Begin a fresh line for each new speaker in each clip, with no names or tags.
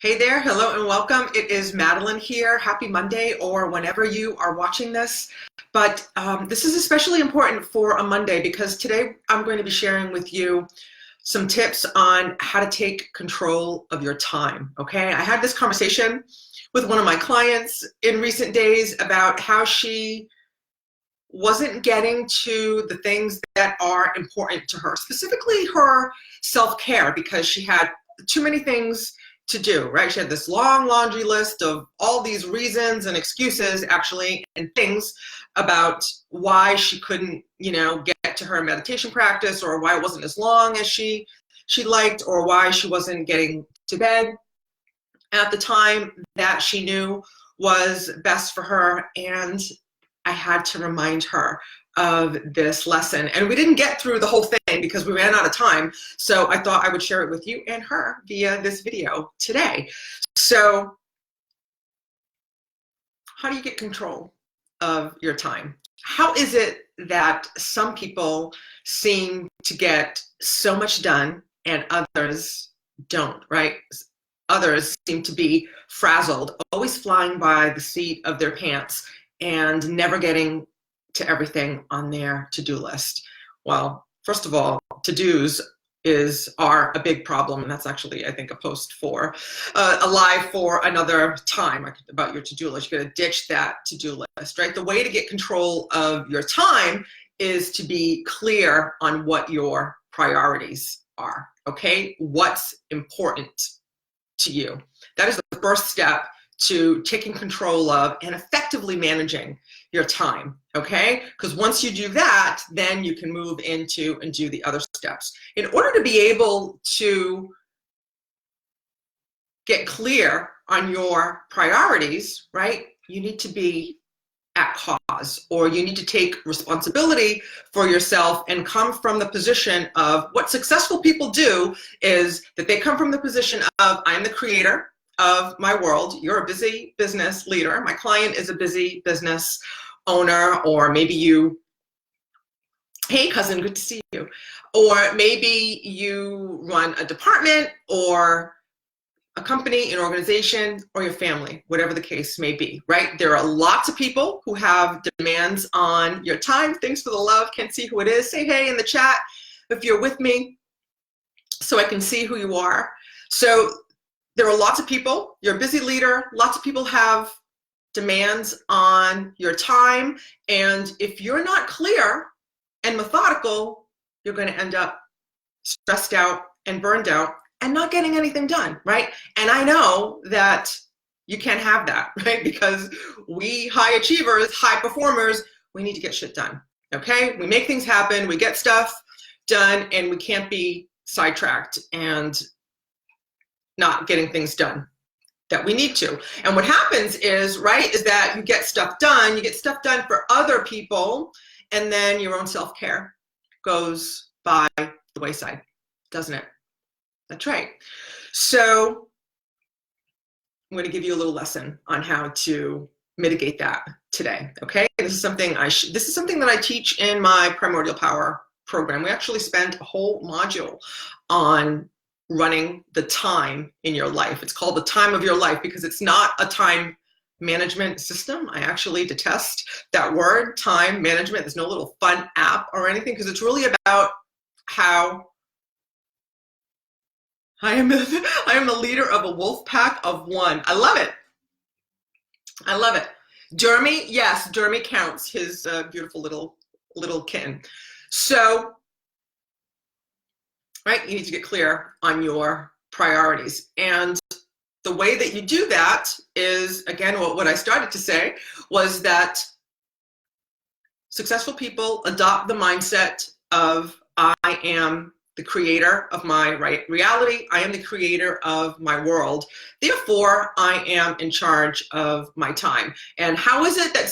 Hey there, hello and welcome. It is Madeline here. Happy Monday or whenever you are watching this. But this is especially important for a Monday because today I'm going to be sharing with you some tips on how to take control of your time, okay? I had this conversation with one of my clients in recent days about how she wasn't getting to the things that are important to her, specifically her self-care, because she had too many things to do, right? She had this long laundry list of all these reasons and excuses actually and things about why she couldn't, get to her meditation practice, or why it wasn't as long as she liked, or why she wasn't getting to bed at the time that she knew was best for her. And I had to remind her of this lesson. And we didn't get through the whole thing because we ran out of time. So I thought I would share it with you and her via this video today. So how do you get control of your time? How is it that some people seem to get so much done and others don't, right? Others seem to be frazzled, always flying by the seat of their pants and never getting to everything on their to-do list. Well, first of all, to-dos are a big problem, and that's actually, I think, a post for a live for another time about your to-do list. You got to ditch that to-do list, right? The way to get control of your time is to be clear on what your priorities are, okay? What's important to you. That is the first step to taking control of and effectively managing your time, okay? Because once you do that, then you can move into and do the other steps. In order to be able to get clear on your priorities, right, you need to be at cause, or you need to take responsibility for yourself and come from the position of what successful people do is that they come from the position of, I'm the creator of my world. You're a busy business leader. My client is a busy business owner, or maybe you, hey cousin, good to see you. Or maybe you run a department or a company, an organization, or your family, whatever the case may be, right? There are lots of people who have demands on your time. Thanks for the love. Can't see who it is. Say hey in the chat if you're with me so I can see who you are. So there are lots of people. You're a busy leader. Lots of people have demands on your time. And if you're not clear and methodical, you're going to end up stressed out and burned out and not getting anything done, right? And I know that you can't have that, right? Because we high achievers, high performers, we need to get shit done, okay? We make things happen, we get stuff done, and we can't be sidetracked and not getting things done that we need to. And what happens is, right, is that you get stuff done for other people, and then your own self-care goes by the wayside, doesn't it? That's right. So I'm going to give you a little lesson on how to mitigate that today. Okay, this is something that I teach in my Primordial Power program. We actually spent a whole module on running the time in your life. It's called the time of your life because it's not a time management system. I actually detest that word, time management. There's no little fun app or anything, because it's really about how I am the leader of a wolf pack of one. I love it. I love it. Jeremy, yes, Jeremy counts, his beautiful little kitten. So, right, you need to get clear on your priorities. And the way that you do that is, again, what I started to say was that successful people adopt the mindset of I am the creator of my reality. I am the creator of my world. Therefore, I am in charge of my time. And how is it that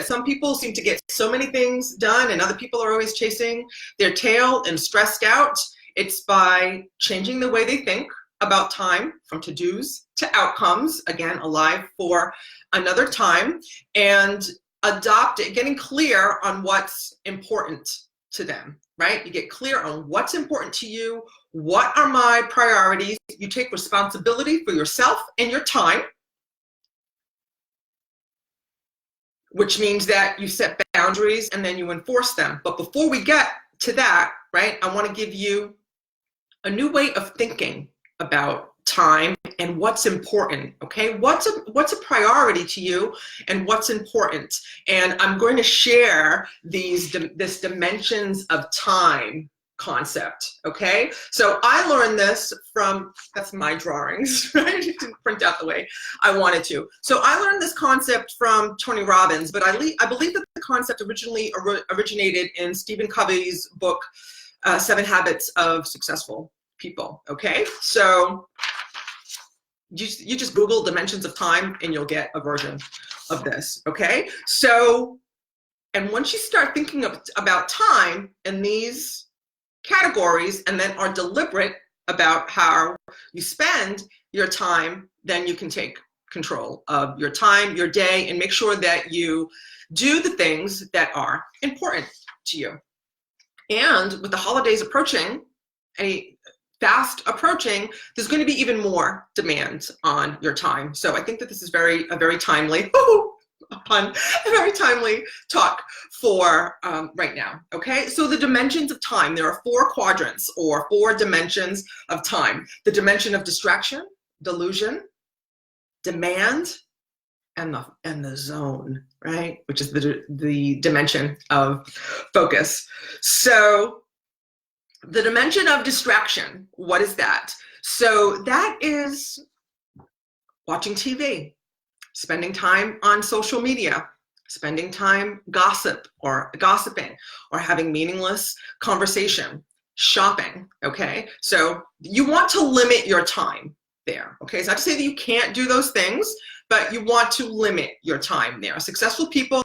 some people seem to get so many things done and other people are always chasing their tail and stressed out? It's by changing the way they think about time, from to-dos to outcomes, again, alive for another time, and getting clear on what's important to them, right? You get clear on what's important to you, what are my priorities? You take responsibility for yourself and your time, which means that you set boundaries and then you enforce them. But before we get to that, right, I want to give you a new way of thinking about time and what's important, okay? What's a priority to you and what's important? And I'm going to share this dimensions of time concept, okay? So I learned this from, that's my drawings, right? It didn't print out the way I wanted to. So I learned this concept from Tony Robbins, but I believe that the concept originally originated in Stephen Covey's book, 7 Habits of Successful People, okay? So you just Google dimensions of time and you'll get a version of this, okay? So, and once you start thinking about time in these categories and then are deliberate about how you spend your time, then you can take control of your time, your day, and make sure that you do the things that are important to you. And with the holidays approaching, fast approaching, there's going to be even more demands on your time. So I think that this is a very timely, a very timely talk for right now, okay? So the dimensions of time, there are 4 quadrants or 4 dimensions of time. The dimension of distraction, delusion, demand, and the zone, right? Which is the dimension of focus. So the dimension of distraction, what is that? So that is watching TV, spending time on social media, spending time gossiping, or having meaningless conversation, shopping, okay? So you want to limit your time there, okay? It's not to say that you can't do those things, but you want to limit your time there. Successful people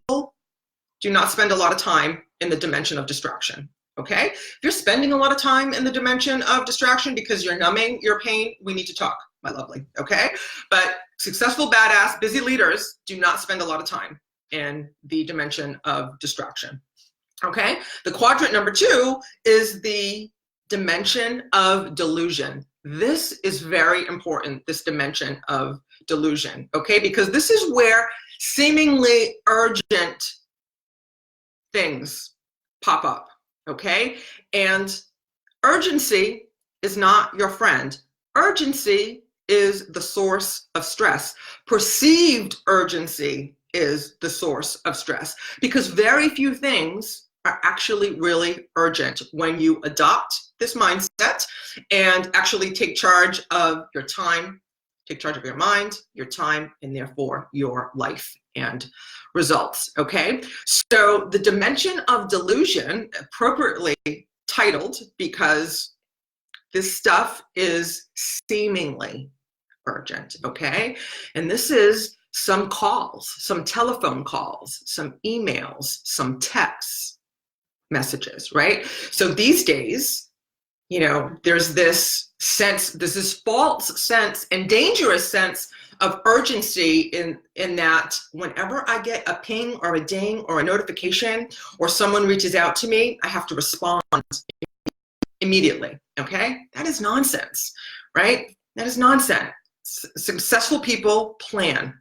do not spend a lot of time in the dimension of distraction. Okay, if you're spending a lot of time in the dimension of distraction because you're numbing your pain, we need to talk, my lovely, okay? But successful, badass, busy leaders do not spend a lot of time in the dimension of distraction, okay? The quadrant number 2 is the dimension of delusion. This is very important, this dimension of delusion, okay? Because this is where seemingly urgent things pop up. Okay, and urgency is not your friend. Urgency is the source of stress. Perceived urgency is the source of stress because very few things are actually really urgent when you adopt this mindset and actually take charge of your time, take charge of your mind, your time, and therefore your life and results, okay? So the dimension of delusion, appropriately titled because this stuff is seemingly urgent, okay? And this is some calls, some telephone calls, some emails, some text messages, right? So these days, you know, there's this sense, there's this false sense and dangerous sense of urgency in that whenever I get a ping or a ding or a notification or someone reaches out to me, I have to respond immediately, okay? That is nonsense, right? That is nonsense. Successful people plan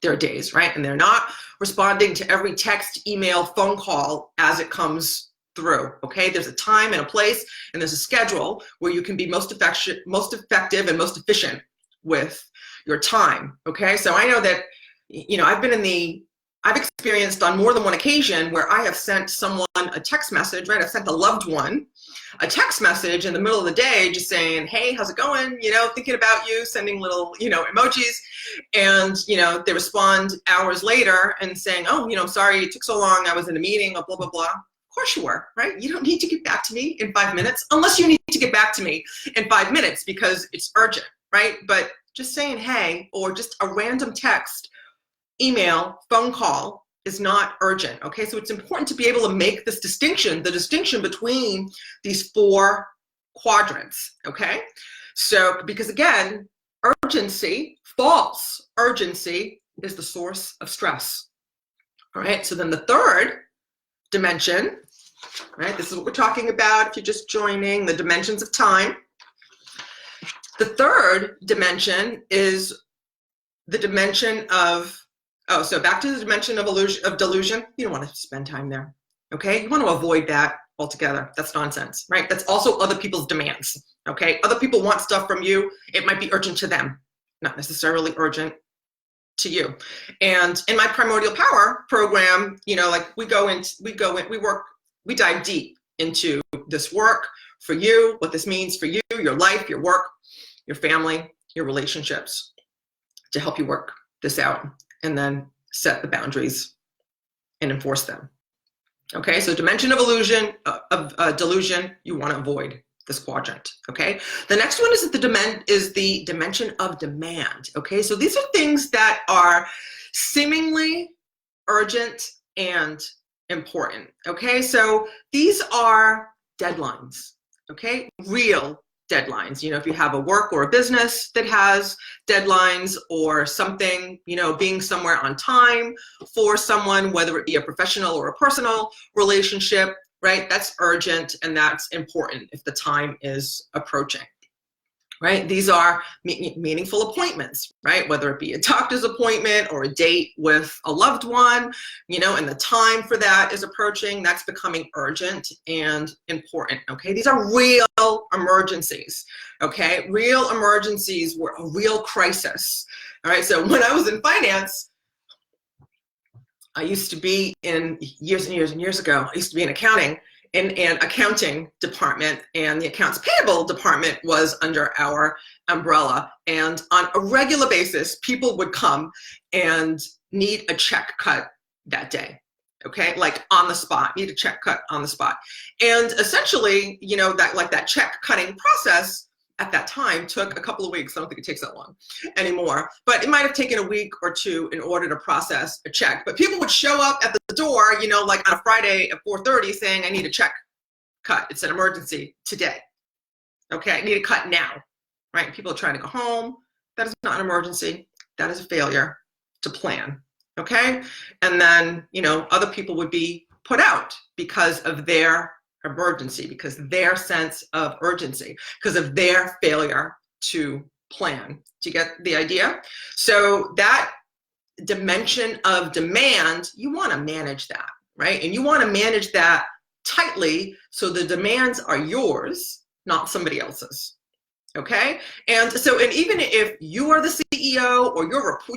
their days, right? And they're not responding to every text, email, phone call as it comes through, okay? There's a time and a place and there's a schedule where you can be most effective and most efficient with your time, okay? So I know that, you know, I've experienced on more than one occasion where I have sent someone a text message, right? I've sent a loved one a text message in the middle of the day just saying, hey, how's it going? You know, thinking about you, sending little, you know, emojis. And, you know, they respond hours later and saying, oh, you know, sorry it took so long. I was in a meeting, blah, blah, blah. Of course you were, right? You don't need to get back to me in 5 minutes unless you need to get back to me in 5 minutes because it's urgent, right? But just saying, hey, or just a random text, email, phone call is not urgent, okay? So it's important to be able to make this distinction, the distinction between these 4 quadrants, okay? So, because again, urgency, false urgency is the source of stress, all right? So then the 3rd dimension, right? This is what we're talking about if you're just joining, the dimensions of time, The third dimension is the dimension of, so back to the dimension of delusion. You don't want to spend time there, okay? You want to avoid that altogether. That's nonsense, right? That's also other people's demands, okay? Other people want stuff from you. It might be urgent to them, not necessarily urgent to you. And in my Primordial Power program, like we dive deep into this work for you, what this means for you, your life, your work, your family, your relationships, to help you work this out and then set the boundaries and enforce them. Okay, so dimension of illusion, delusion, you want to avoid this quadrant. Okay, the next one is the dimension of demand. Okay, so these are things that are seemingly urgent and important. Okay, so these are deadlines. Okay, real deadlines. If you have a work or a business that has deadlines, or something, being somewhere on time for someone, whether it be a professional or a personal relationship, right? That's urgent and that's important if the time is approaching, right? These are meaningful appointments, right? Whether it be a doctor's appointment or a date with a loved one, and the time for that is approaching, that's becoming urgent and important, okay? These are real emergencies, okay? Real emergencies were a real crisis, all right? So when I was in finance, I used to be years ago, I used to be in accounting, in an accounting department, and the accounts payable department was under our umbrella. And on a regular basis, people would come and need a check cut that day, okay? Like on the spot, need a check cut on the spot. And essentially, that check cutting process at that time took a couple of weeks. I don't think it takes that long anymore, but it might have taken a week or two in order to process a check. But people would show up at the door, like on a Friday at 4:30 saying, I need a check cut. It's an emergency today. Okay, I need a cut now, right? People are trying to go home. That is not an emergency. That is a failure to plan, okay? And then, other people would be put out because of their emergency, because their sense of urgency, because of their failure to plan. Do you get the idea? So that dimension of demand, you want to manage that, right? And you want to manage that tightly so the demands are yours, not somebody else's. Okay? And even if you are the CEO, or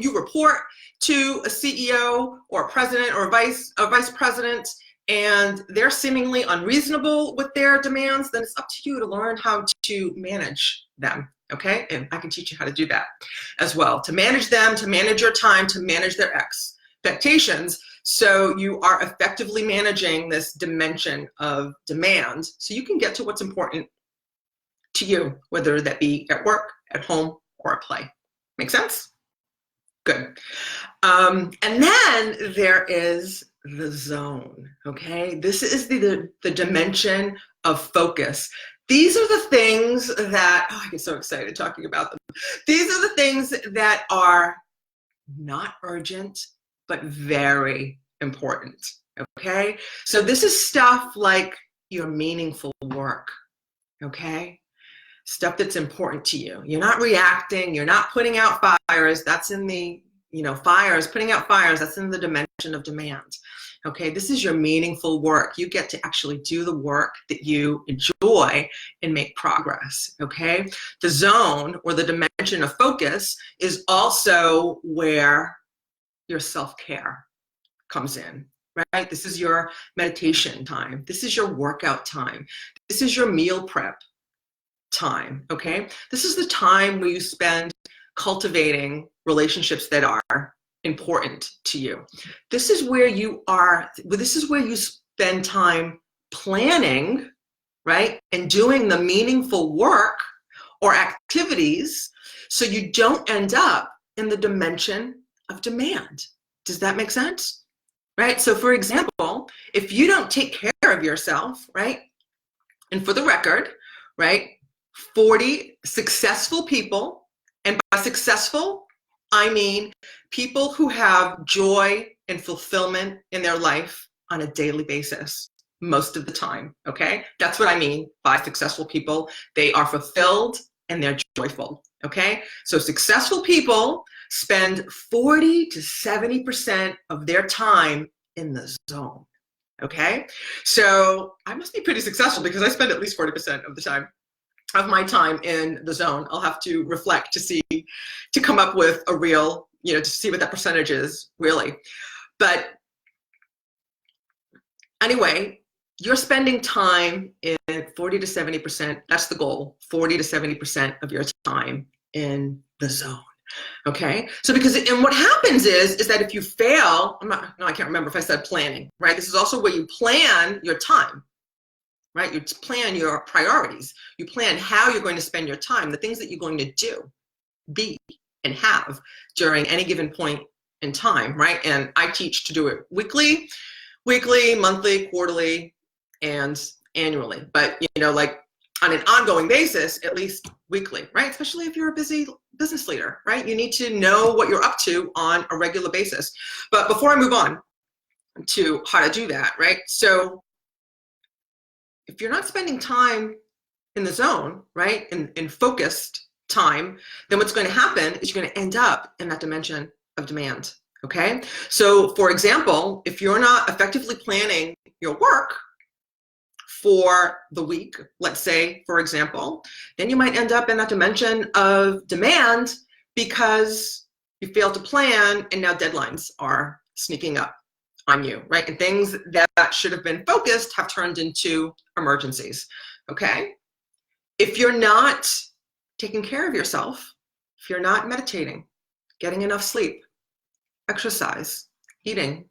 you report to a CEO or a president or a vice president, and they're seemingly unreasonable with their demands, then it's up to you to learn how to manage them, okay? And I can teach you how to do that as well, to manage them, to manage your time, to manage their expectations, so you are effectively managing this dimension of demand so you can get to what's important to you, whether that be at work, at home, or at play. Make sense? Good. And then there is the zone, okay? This is the dimension of focus. These are the things that, I get so excited talking about them. These are the things that are not urgent, but very important, okay? So this is stuff like your meaningful work, okay? Stuff that's important to you. You're not reacting, you're not putting out fires. That's in the, putting out fires, that's in the dimension of demand. Okay, this is your meaningful work. You get to actually do the work that you enjoy and make progress, okay? The zone, or the dimension of focus, is also where your self-care comes in, right? This is your meditation time. This is your workout time. This is your meal prep time, okay? This is the time where you spend cultivating relationships that are important to you. This is where you spend time planning, right? And doing the meaningful work or activities so you don't end up in the dimension of demand. Does that make sense? Right? So for example, if you don't take care of yourself, right? And for the record, right? 40 successful people, and by successful, I mean people who have joy and fulfillment in their life on a daily basis, most of the time, okay? That's what I mean by successful people. They are fulfilled and they're joyful, okay? So successful people spend 40 to 70% of their time in the zone, okay? So I must be pretty successful because I spend at least 40% of the time of my time in the zone. I'll have to reflect to come up with a real, to see what that percentage is really. But anyway, you're spending time in 40 to 70%, that's the goal, 40 to 70% of your time in the zone, okay? So and what happens is that if you fail, I can't remember if I said planning, right? This is also where you plan your time, right? You plan your priorities. You plan how you're going to spend your time, the things that you're going to do, be, and have during any given point in time, right? And I teach to do it weekly, monthly, quarterly, and annually. But, like on an ongoing basis, at least weekly, right? Especially if you're a busy business leader, right? You need to know what you're up to on a regular basis. But before I move on to how to do that, right? So if you're not spending time in the zone, right, in focused time, then what's going to happen is you're going to end up in that dimension of demand, okay? So for example, if you're not effectively planning your work for the week, let's say, for example, then you might end up in that dimension of demand because you failed to plan and now deadlines are sneaking up on you, right? And things that should have been focused have turned into emergencies, okay? If you're not taking care of yourself, if you're not meditating, getting enough sleep, exercise, eating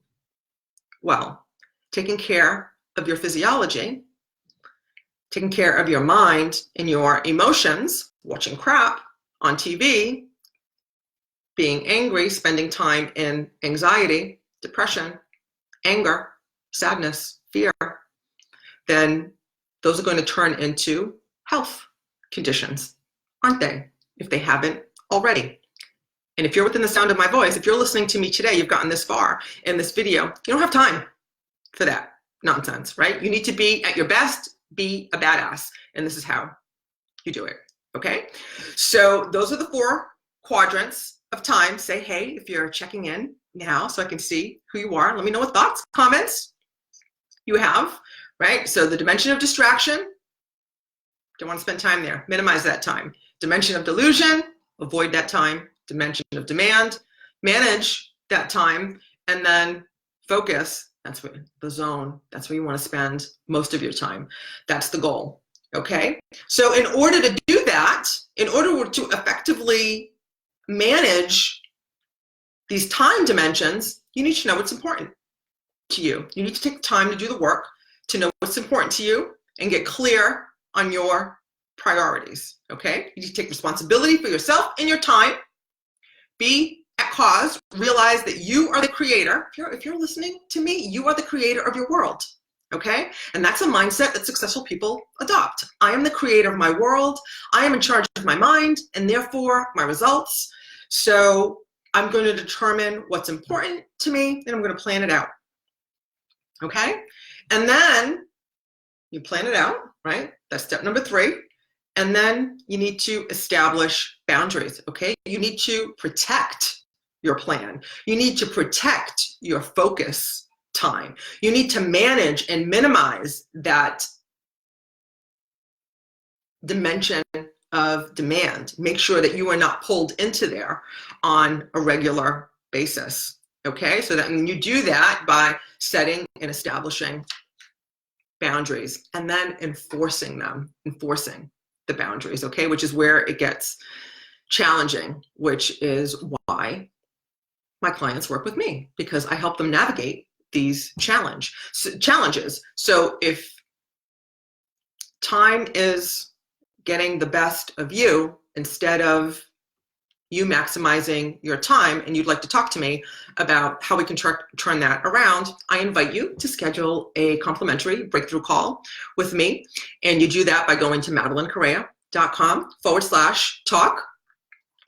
well, taking care of your physiology, taking care of your mind and your emotions, watching crap on TV, being angry, spending time in anxiety, depression, anger, sadness, fear, then those are going to turn into health conditions, aren't they? If they haven't already. And if you're within the sound of my voice, if you're listening to me today, you've gotten this far in this video, you don't have time for that nonsense, right? You need to be at your best, be a badass. And this is how you do it, okay? So those are the 4 quadrants of time. Say, hey, if you're checking in now so I can see who you are, let me know what thoughts, comments you have, right? So the dimension of distraction, don't want to spend time there, minimize that time. Dimension of delusion, avoid that time. Dimension of demand, manage that time, and then focus. That's what the zone, that's where you want to spend most of your time. That's the goal, okay? So in order to do that, in order to effectively manage these time dimensions, you need to know what's important to you. You need to take time to do the work, to know what's important to you, and get clear on your priorities, okay? You need to take responsibility for yourself and your time. Be at cause, realize that you are the creator. If you're listening to me, you are the creator of your world, okay? And that's a mindset that successful people adopt. I am the creator of my world. I am in charge of my mind and therefore my results. So I'm going to determine what's important to me and I'm going to plan it out, okay? And then you plan it out, right? That's step number 3. And then you need to establish boundaries, okay? You need to protect your plan. You need to protect your focus time. You need to manage and minimize that dimension of demand. Make sure that you are not pulled into there on a regular basis, okay? So that when you do that by setting and establishing boundaries and then enforcing the boundaries, okay, which is where it gets challenging, which is why my clients work with me, because I help them navigate these challenges. So if time is getting the best of you instead of you maximizing your time and you'd like to talk to me about how we can turn that around, I invite you to schedule a complimentary breakthrough call with me. And you do that by going to MadeleineCorrea.com/talk.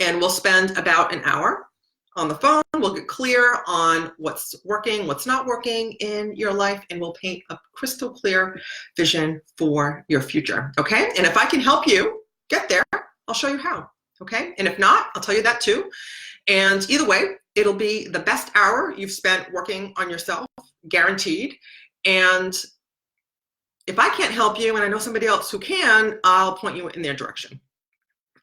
And we'll spend about an hour on the phone. We'll get clear on what's working, what's not working in your life, and we'll paint a crystal clear vision for your future, okay? And if I can help you get there, I'll show you how, okay? And if not, I'll tell you that too. And either way, it'll be the best hour you've spent working on yourself, guaranteed. And if I can't help you and I know somebody else who can, I'll point you in their direction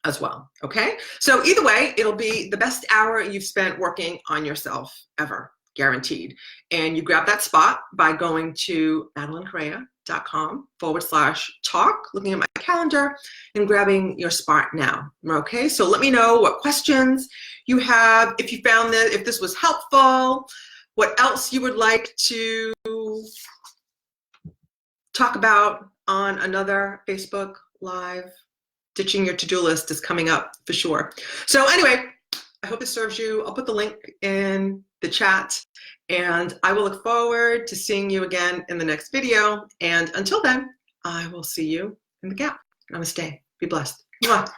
as well, okay? So either way, it'll be the best hour you've spent working on yourself ever, guaranteed. And you grab that spot by going to MadeleineCorrea.com/talk, looking at my calendar and grabbing your spot now, okay? So let me know what questions you have, if you found that, if this was helpful, what else you would like to talk about on another Facebook Live. Ditching your to-do list is coming up for sure. So anyway, I hope this serves you. I'll put the link in the chat, and I will look forward to seeing you again in the next video. And until then, I will see you in the gap. Namaste. Be blessed. Mwah.